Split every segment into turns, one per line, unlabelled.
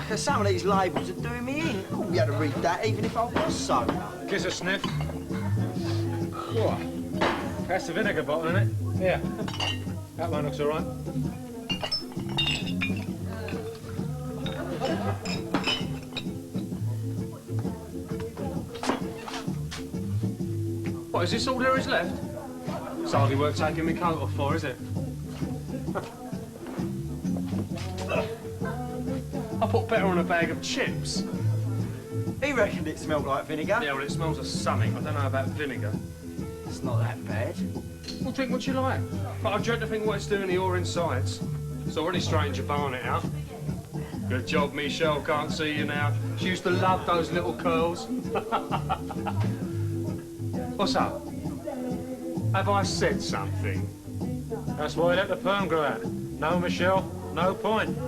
Cracker, some of these labels are doing me in. I wouldn't be able to read that even if I was sober.
Gives a sniff. What? That's the vinegar bottle, isn't it? Yeah. That one looks all right.
What, is this all there is left? It's hardly worth taking my coat off for, is it? I put better on a bag of chips.
He reckoned it smelled like vinegar.
Yeah, well, it smells of something. I don't know about vinegar.
It's not that bad.
Well, drink what you like. But I dread to think what it's doing to your insides. It's already strained your barnet out. Good job, Michelle can't see you now. She used to love those little curls. What's up? Have I said something?
That's why I let the perm grow out. No, Michelle, no point.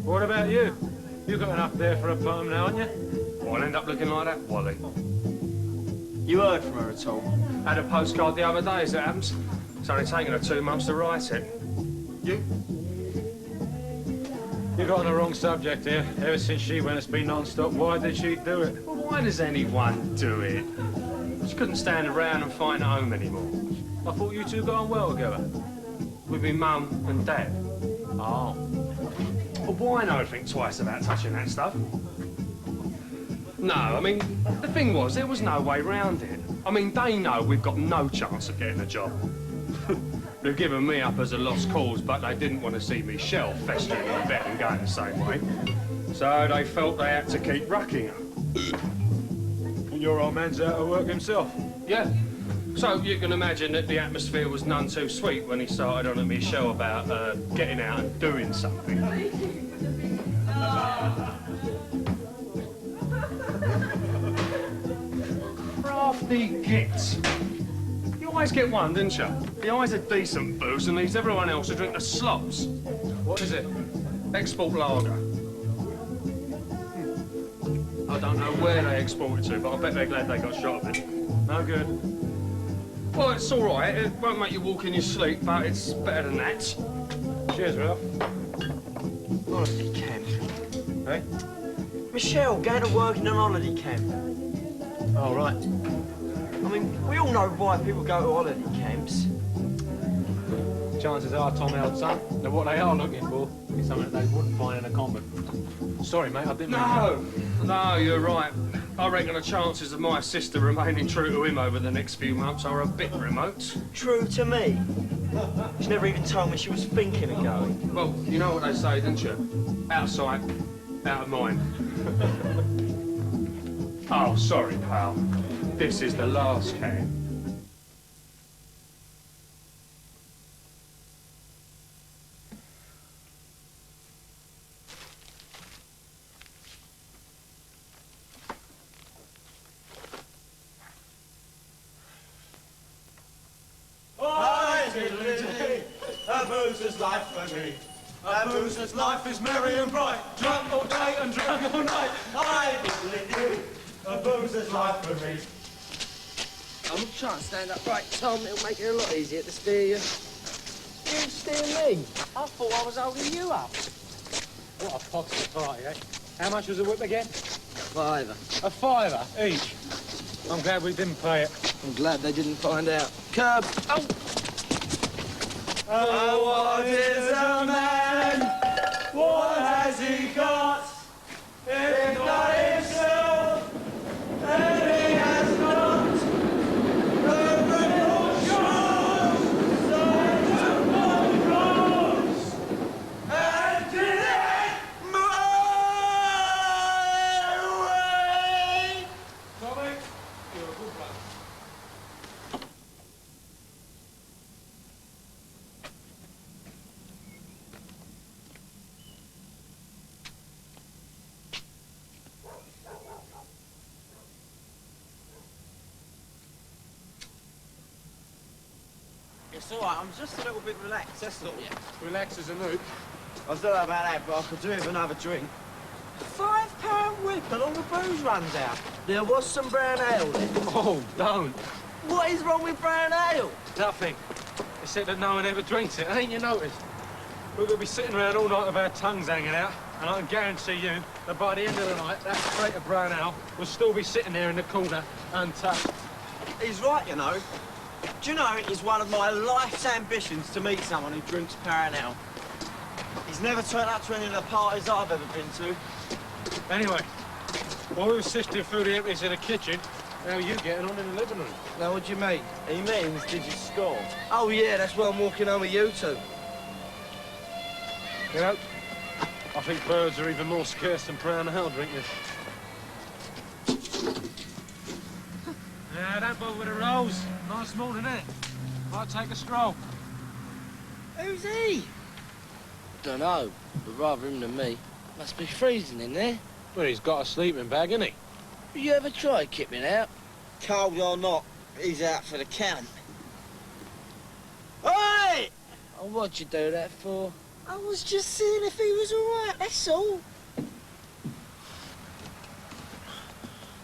What about you? You got enough there for a perm now, haven't you?
Well, I'll end up looking like that, Wally.
You heard from her at all?
Had a postcard the other day, as it happens. It's only taken her 2 months to write it. You?
You got on the wrong subject here. Ever since she went, it's been non-stop. Why did she do it?
Well, why does anyone do it? She couldn't stand around and find a home anymore.
I thought you two got on well together.
With me mum and dad.
Oh.
But why not think twice about touching that stuff? No, I mean, the thing was, there was no way round it. I mean, they know we've got no chance of getting a job. They've given me up as a lost cause, but they didn't want to see Michelle festering in bed and going the same way. So they felt they had to keep rucking her.
Your old man's out of work himself.
Yeah. So you can imagine that the atmosphere was none too sweet when he started on at Michelle about getting out and doing something. Crafty git. You always get one, didn't you? He always a decent booze and leaves everyone else to drink the slops. What is it? Export lager. I don't know where they export it to, but I bet they're glad they got shot of it. No good. Well, it's all right. It won't make you walk in your sleep, but it's better than that.
Cheers, Ralph.
Holiday camp.
Hey?
Michelle, going to work in an holiday camp.
Oh, right.
I mean, we all know why people go to holiday camps.
Chances are, Tom, old son, that what they are looking for is something that they wouldn't find in a convent. Sorry, mate, I didn't mean
No, you're right. I reckon the chances of my sister remaining true to him over the next few months are a bit remote.
True to me. She never even told me she was thinking of going.
Well, you know what they say, don't you? Out of sight, out of mind. Oh, sorry, pal. This is the last can.
A boozer's life for me. A boozer's life is merry and bright. Drunk all day and drunk all night. I diddly-do. A boozer's life for me.
I'm trying to stand up right, Tom. It'll make it a lot easier to steer you. You steer me? I thought I was holding you up.
What a pox of a party, eh? How much was the whip again?
£5.
A fiver each. I'm glad we didn't pay it.
I'm glad they didn't find out. Curb. Oh!
Oh, what is a man? What has he got? If not himself, then he has not. The riddle shows, signs of cross, and did it my way. Tommy, you're a good man.
It's all right, I'm just a little bit relaxed, that's all.
Relax as a nuke.
I don't know about that, but I could do with another drink. £5 whip and all the booze runs out. There was some brown ale there.
Oh, don't.
What is wrong with brown ale?
Nothing. Except that no one ever drinks it, ain't you noticed? We're going to be sitting around all night with our tongues hanging out, And I can guarantee you that by the end of the night, that crate of brown ale will still be sitting there in the corner untouched.
He's right, you know. Do you know, it's one of my life's ambitions to meet someone who drinks brown ale. He's never turned up to any of the parties I've ever been to.
Anyway, while we were sifting through the empties in the kitchen, how are you getting on in the living room?
Now, what do you mean?
He means, did you score?
Oh, yeah, that's why I'm walking home with you two.
You know, I think birds are even more scarce than brown ale drinkers. Don't bother with the rolls. Nice morning, innit? Might take a stroll.
Who's he? Dunno, but rather him than me. Must be freezing in there.
Well, he's got a sleeping bag, hasn't he?
Have you ever tried kipping out?
Cold or not, he's out for the count. Hey!
Oh, what'd you do that for?
I was just seeing if he was all right, that's all.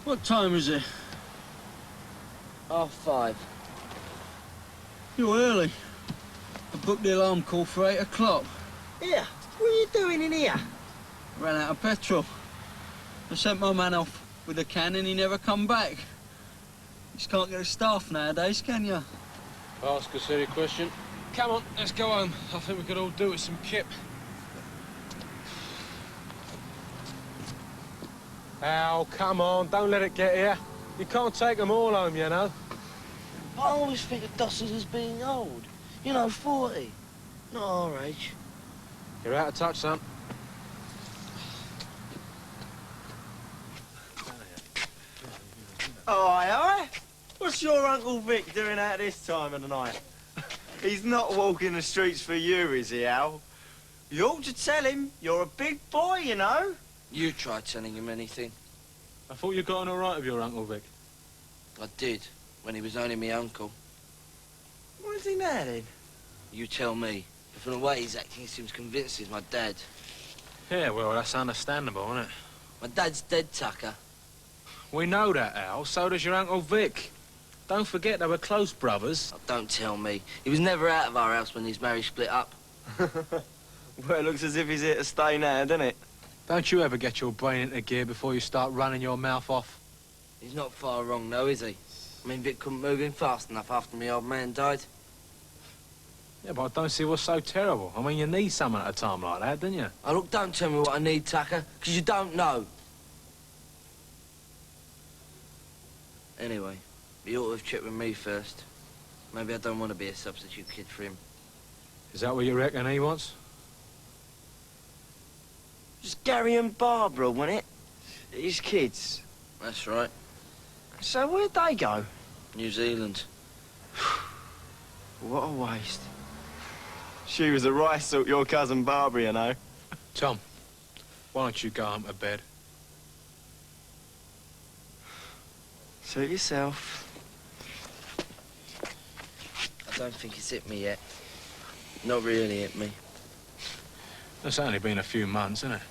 What time is it?
5:30.
You're early. I booked the alarm call for 8 o'clock.
Here, what are you doing in here?
Ran out of petrol. I sent my man off with a can and he never come back. You just can't get a staff nowadays, can you?
Ask a silly question. Come on, let's go home. I think we could all do with some kip. Al, come on, don't let it get here. You can't take them all home, you know.
I always think of Dossers as being old. You know, 40. Not our age.
You're out of touch, son.
Aye. What's your Uncle Vic doing out this time of the night? He's not walking the streets for you, is he, Al? You ought to tell him you're a big boy, you know.
You try telling him anything.
I thought you got on all right with your Uncle Vic.
I did, when he was only my uncle.
What is he now, then?
You tell me. But from the way he's acting, he seems convinced he's my dad.
Yeah, well, that's understandable, isn't it?
My dad's dead, Tucker.
We know that, Al. So does your Uncle Vic. Don't forget they were close brothers.
Oh, don't tell me. He was never out of our house when his marriage split up.
Well, it looks as if he's here to stay now, doesn't it?
Don't you ever get your brain into gear before you start running your mouth off.
He's not far wrong, though, is he? I mean, Vic couldn't move him fast enough after my old man died.
Yeah, but I don't see what's so terrible. I mean, you need someone at a time like that, don't you?
Oh, look, don't tell me what I need, Tucker, because you don't know. Anyway, you ought to have checked with me first. Maybe I don't want to be a substitute kid for him.
Is that what you reckon he wants?
Just Gary and Barbara, wasn't it? His kids.
That's right.
So where'd they go?
New Zealand.
What a waste. She was a right sort, your cousin Barbara, you know.
Tom, why don't you go home to bed?
Suit yourself.
I don't think it's hit me yet. Not really hit me.
It's only been a few months, isn't it?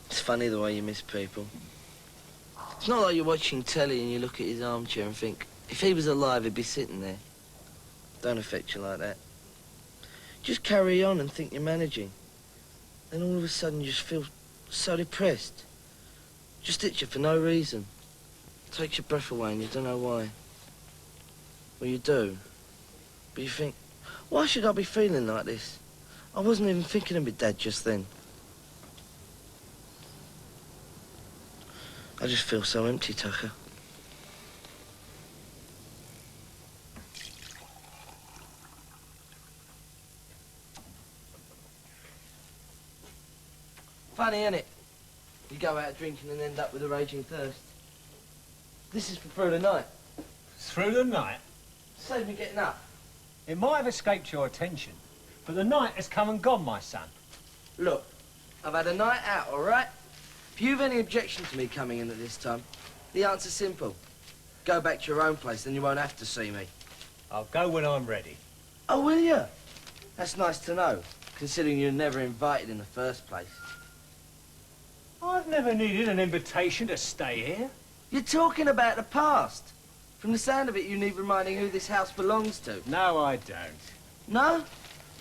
It's funny the way you miss people. It's not like you're watching telly and you look at his armchair and think, if he was alive, he'd be sitting there. Don't affect you like that. Just carry on and think you're managing. Then all of a sudden you just feel so depressed. Just hits you for no reason. Takes your breath away and you don't know why. Well, you do. But you think, why should I be feeling like this? I wasn't even thinking of my dad just then. I just feel so empty, Tucker. Funny, isn't it? You go out drinking and end up with a raging thirst. This is for through the night.
Through the night?
Save me getting up.
It might have escaped your attention, but the night has come and gone, my son.
Look, I've had a night out, all right? If you've any objection to me coming in at this time, the answer's simple. Go back to your own place, then you won't have to see me.
I'll go when I'm ready.
Oh, will you? That's nice to know, considering you were never invited in the first place.
I've never needed an invitation to stay here.
You're talking about the past. From the sound of it, you need reminding who this house belongs to.
No, I don't.
No?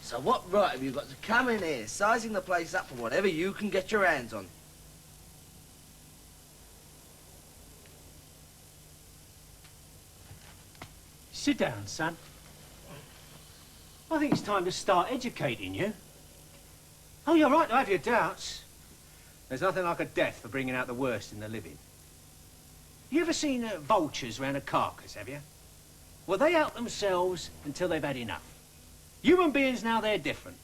So what right have you got to come in here, sizing the place up for whatever you can get your hands on?
Sit down, son. I think it's time to start educating you. Oh, you're right to have your doubts. There's nothing like a death for bringing out the worst in the living. You ever seen vultures round a carcass, have you? Well, they out themselves until they've had enough. Human beings now, they're different.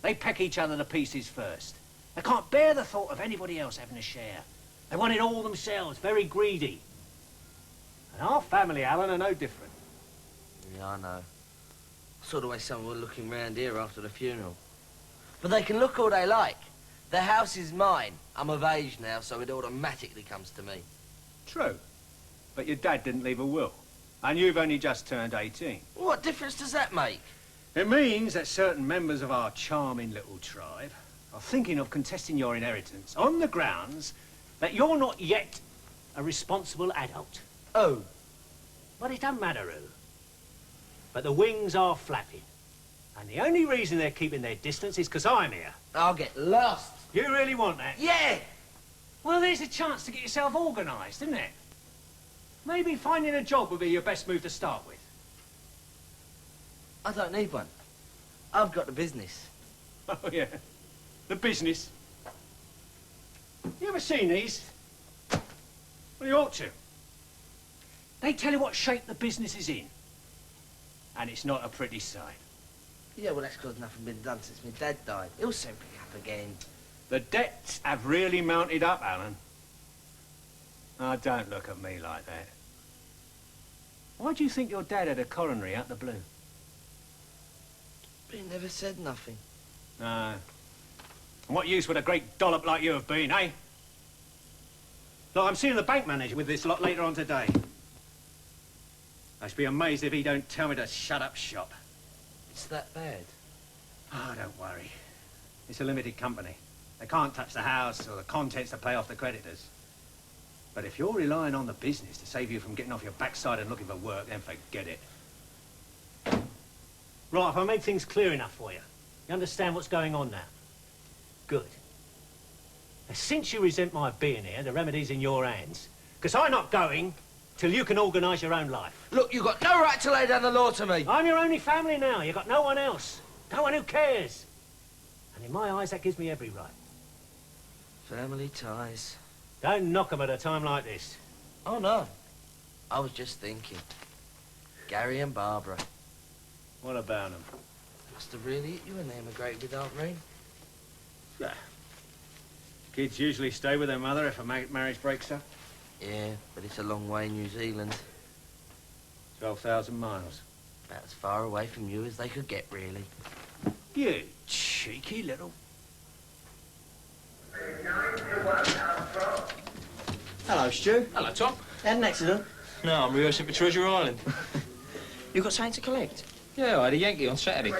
They peck each other to pieces first. They can't bear the thought of anybody else having a share. They want it all themselves, very greedy. And our family, Alan, are no different.
Yeah, I know. I saw the way some were looking round here after the funeral. But they can look all they like. The house is mine. I'm of age now, so it automatically comes to me.
True. But your dad didn't leave a will. And you've only just turned 18.
What difference does that make?
It means that certain members of our charming little tribe are thinking of contesting your inheritance on the grounds that you're not yet a responsible adult.
Oh.
But it doesn't matter who. But the wings are flapping. And the only reason they're keeping their distance is because I'm here.
I'll get lost.
You really want that?
Yeah!
Well, there's a chance to get yourself organised, isn't it? Maybe finding a job would be your best move to start with.
I don't need one. I've got the business.
Oh, yeah. The business. You ever seen these? Well, you ought to. They tell you what shape the business is in. And it's not a pretty sight.
Yeah, well, that's because nothing been done since my dad died. He'll soon pick up again.
The debts have really mounted up, Alan. Oh, don't look at me like that. Why do you think your dad had a coronary out the blue?
But he never said nothing.
No. And what use would a great dollop like you have been, eh? Look, I'm seeing the bank manager with this lot later on today. I should be amazed if he don't tell me to shut up shop.
It's that bad.
Oh, don't worry. It's a limited company. They can't touch the house or the contents to pay off the creditors. But if you're relying on the business to save you from getting off your backside and looking for work, then forget it. Right, if I made things clear enough for you, you understand what's going on now? Good. Now, since you resent my being here, the remedy's in your hands. Because I'm not going till you can organise your own life.
Look, you've got no right to lay down the law to me.
I'm your only family now. You've got no one else. No one who cares. And in my eyes, that gives me every right.
Family ties.
Don't knock 'em at a time like this.
Oh, no. I was just thinking. Gary and Barbara.
What about them?
Must have really hit you when they emigrated with Aunt Reen.
Yeah. Kids usually stay with their mother if a marriage breaks up.
Yeah, but it's a long way in New Zealand.
12,000 miles.
About as far away from you as they could get, really.
You cheeky little...
Hello, Stu.
Hello, Tom.
Had an accident?
No, I'm rehearsing for Treasure Island.
You got something to collect?
Yeah, I had a Yankee on Saturday.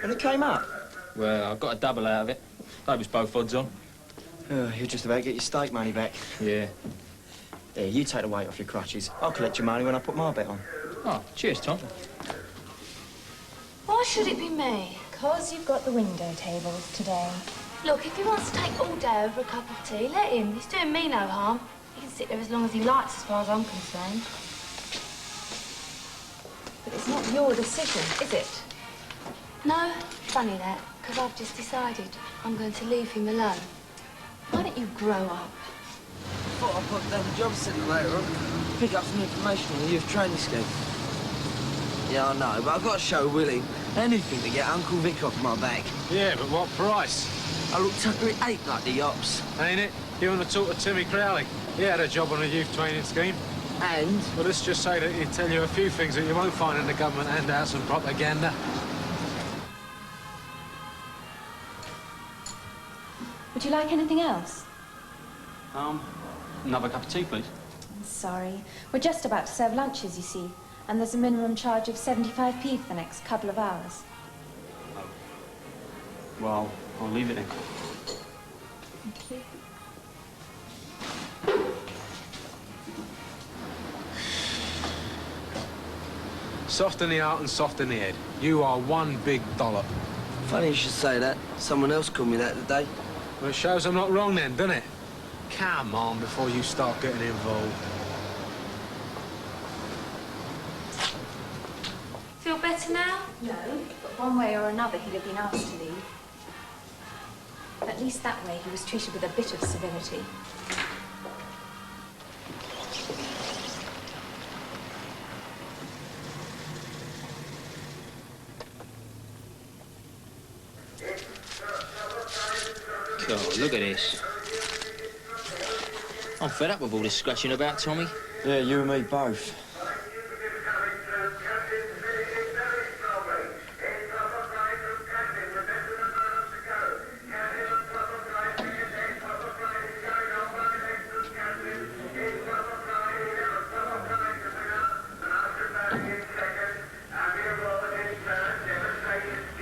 And it came up?
Well, I got a double out of it. They was both odds on.
Oh, you'll just about get your stake money back.
Yeah.
Here, you take the weight off your crutches. I'll collect your money when I put my bet on.
Oh, cheers, Tom.
Why should it be me?
Because you've got the window tables today.
Look, if he wants to take all day over a cup of tea, let him. He's doing me no harm. He can sit there as long as he likes, as far as I'm concerned.
But it's not your decision, is it?
No, funny that, because I've just decided I'm going to leave him alone. Why don't you grow up?
Thought I'd pop down the job centre later on. Pick up some information on the youth training scheme. Yeah, I know, but I've got to show Willie anything to get Uncle Vic off my back.
Yeah, but what price?
I look Tucker, it ain't like the ops.
Ain't it? You want to talk to Timmy Crowley? He had a job on a youth training scheme.
And?
Well, let's just say that he'd tell you a few things that you won't find in the government handouts and propaganda.
Would you like anything else?
Another cup of tea, please.
I'm sorry. We're just about to serve lunches, you see. And there's a minimum charge of 75p for the next couple of hours.
Well, I'll leave it then.
Thank you.
Soft in the heart and soft in the head. You are one big dollop.
Funny you should say that. Someone else called me that today.
Well, it shows I'm not wrong then, doesn't it? Come on, before you start getting involved.
Feel better now? No, but one way or another he'd have been asked to leave. At least that way he was treated with a bit of civility.
God, look at this. I'm fed up with all this scratching about, Tommy.
Yeah, you and me both.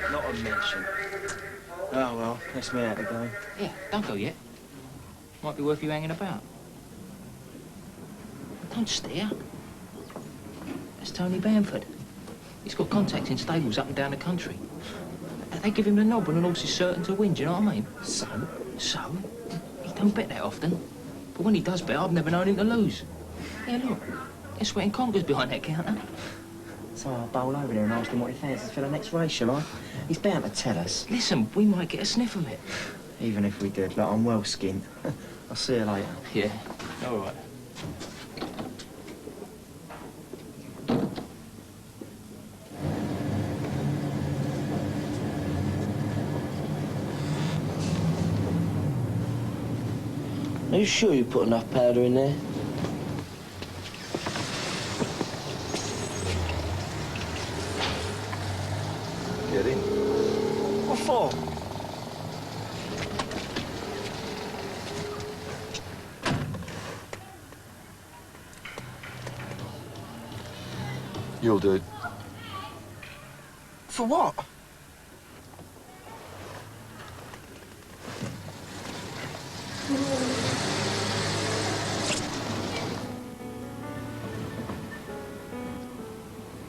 Not a mention. Oh, well, that's me out again.
Yeah, don't go yet. Might be worth you hanging about. Don't stare. That's Tony Bamford. He's got contacts in stables up and down the country. They give him the nod when an horse is certain to win, do you know what I mean? So? He don't bet that often. But when he does bet, I've never known him to lose. Yeah, look. There's Sweating Conkers behind that counter.
So I'll bowl over there and ask him what he fancies for the next race, shall I? He's bound to tell us.
Listen, we might get a sniff of it.
Even if we did, look, I'm well skinned. I'll see you later.
Yeah, all right.
Are you sure you put enough powder in there?
Get in.
What for?
You'll do.
For what?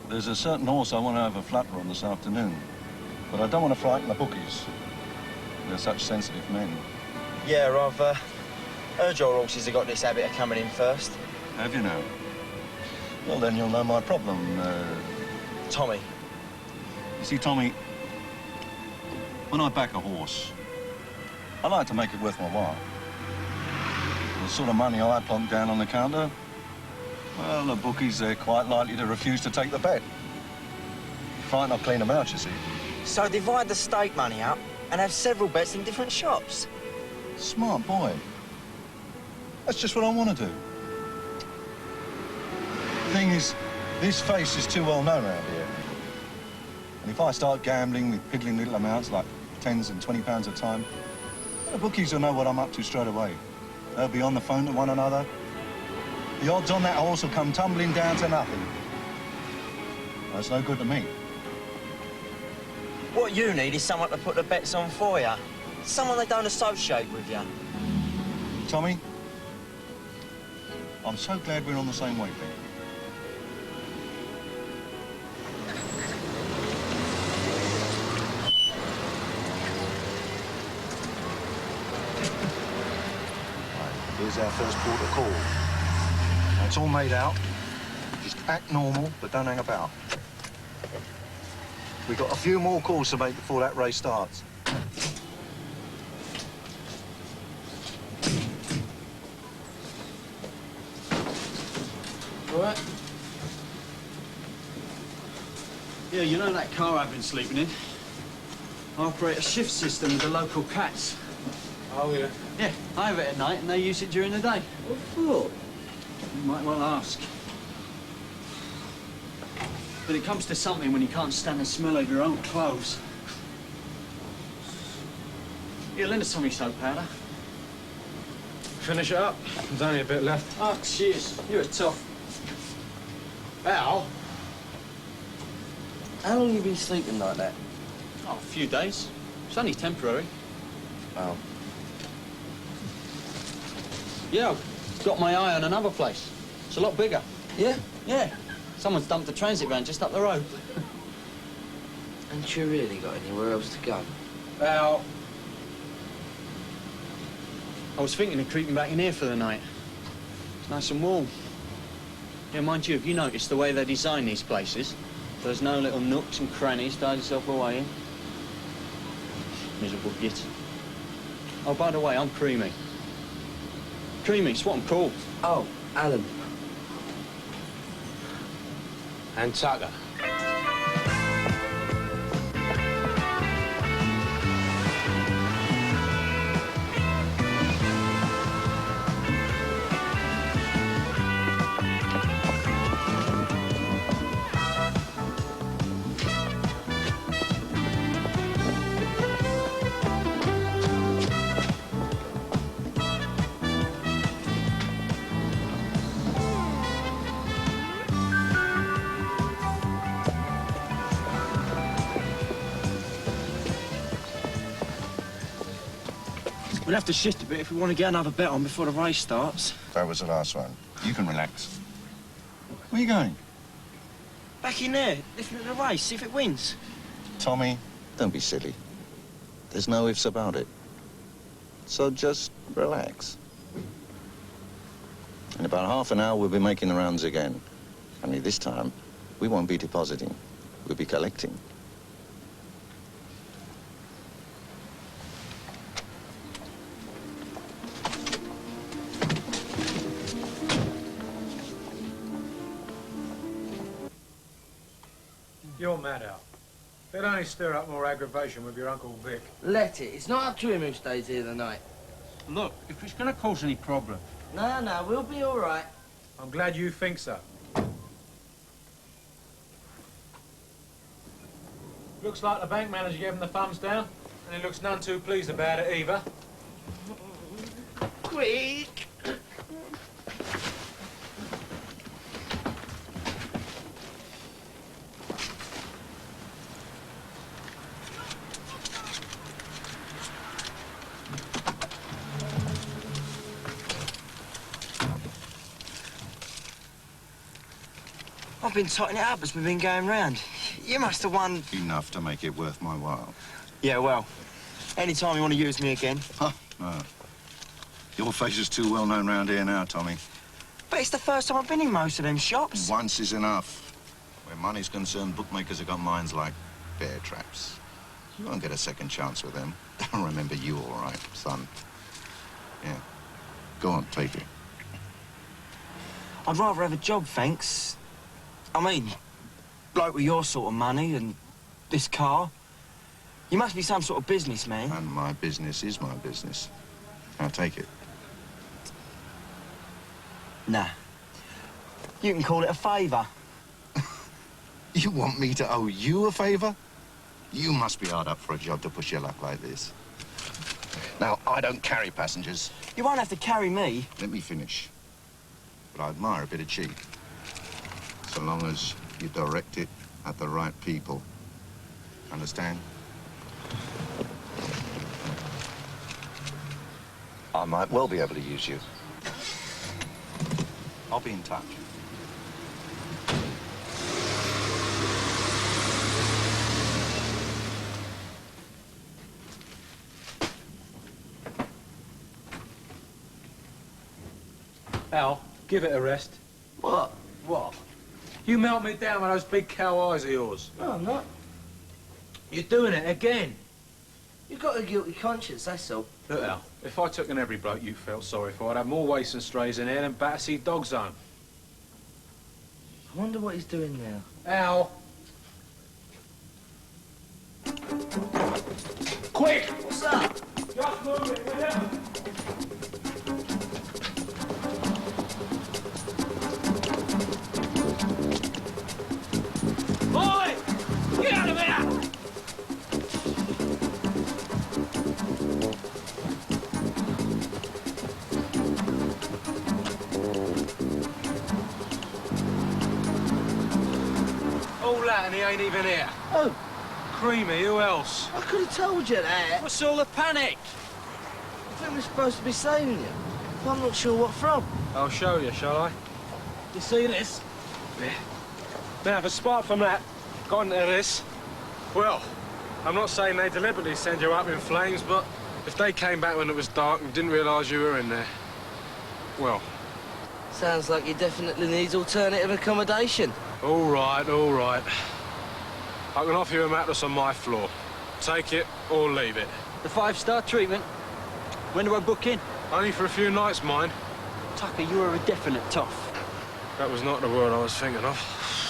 There's a certain horse I want to have a flutter on this afternoon, but I don't want to frighten the bookies. They're such sensitive men.
Yeah, I've heard your horses have got this habit of coming in first.
Have you now? Well, then you'll know my problem.
Tommy.
You see, Tommy, when I back a horse, I like to make it worth my while. The sort of money I plonk down on the counter, well, the bookies, they're quite likely to refuse to take the bet. Frighten I'll clean them out, you see.
So divide the stake money up and have several bets in different shops.
Smart boy. That's just what I want to do. The thing is, this face is too well known around here. And if I start gambling with piddling little amounts like £10s and £20 a time, the bookies will know what I'm up to straight away. They'll be on the phone to one another. The odds on that horse will come tumbling down to nothing. That's no good to me.
What you need is someone to put the bets on for you. Someone they don't associate with you.
Tommy, I'm so glad we're on the same wavelength. Here's our first port of call. Now, it's all made out. Just act normal, but don't hang about. We've got a few more calls to make before that race starts.
All right? Yeah, you know that car I've been sleeping in? I operate a shift system with the local cats.
Oh, yeah.
Yeah, I have it at night and they use it during the day.
What for?
You might well ask. But it comes to something when you can't stand the smell of your own clothes. Yeah, lend us some of your soap powder.
Finish it up. There's only a bit left.
Oh, cheers. You're a tough. Al?
How long have you been sleeping like that?
Oh, a few days. It's only temporary.
Oh.
Yeah, I've got my eye on another place. It's a lot bigger.
Yeah?
Yeah. Someone's dumped a transit van just up the road.
Ain't you really got anywhere else to go?
Al. I was thinking of creeping back in here for the night. It's nice and warm. Yeah, mind you, have you noticed the way they design these places? There's no little nooks and crannies to hide yourself away in. Miserable git. Oh, by the way, I'm Creamy. Creamy, it's what I'm called.
Oh, Alan.
And Tucker.
We'll have to shift a bit if we want to get another bet on before the race starts.
That was the last one. You can relax. Where are you going?
Back in there, listen to the race, see if it wins.
Tommy, don't be silly. There's no ifs about it. So just relax. In about half an hour, we'll be making the rounds again. Only this time, we won't be depositing. We'll be collecting.
You're mad, Al. They'll only stir up more aggravation with your Uncle Vic.
Let it. It's not up to him who stays here tonight.
Look, if it's going to cause any problem...
No, we'll be all right.
I'm glad you think so. Looks like the bank manager gave him the thumbs down, and he looks none too pleased about it either.
Quick!
I've been totting it up as we've been going round. You must have won...
Enough to make it worth my while.
Yeah, well, anytime you want to use me again.
Huh, no. Your face is too well known round here now, Tommy.
But it's the first time I've been in most of them shops.
Once is enough. Where money's concerned, bookmakers have got minds like bear traps. You won't get a second chance with them. They'll remember you all right, son. Yeah. Go on, take it.
I'd rather have a job, thanks. I mean, bloke with your sort of money and this car. You must be some sort of businessman.
And my business is my business. Now take it.
Nah. You can call it a favour.
You want me to owe you a favour? You must be hard up for a job to push your luck like this. Now, I don't carry passengers.
You won't have to carry me.
Let me finish. But I admire a bit of cheek. So long as you direct it at the right people. Understand? I might well be able to use you. I'll be in touch.
Al, give it a rest.
What?
What? You melt me down with those big cow eyes of yours.
No, I'm not.
You're doing it again.
You've got a guilty conscience, that's all.
Look, Al, if I took in every bloke you felt sorry for, I'd have more wastes and strays in here than Battersea Dog Zone.
I wonder what he's doing now.
Al! Quick!
What's up?
Just move it, will you?
Boy! Get out of here!
All that and he ain't even here.
Oh,
Creamy, who else?
I could have told you that.
What's all the panic?
I think we're supposed to be saving you. But I'm not sure what from.
I'll show you, shall I? You see this? Yeah. Now, if a spark from that got into this, well, I'm not saying they deliberately send you up in flames, but if they came back when it was dark and didn't realise you were in there, well...
Sounds like he definitely needs alternative accommodation.
All right, all right. I can offer you a mattress on my floor. Take it or leave it.
The 5-star treatment? When do I book in?
Only for a few nights, mind.
Tucker, you are a definite toff.
That was not the word I was thinking of.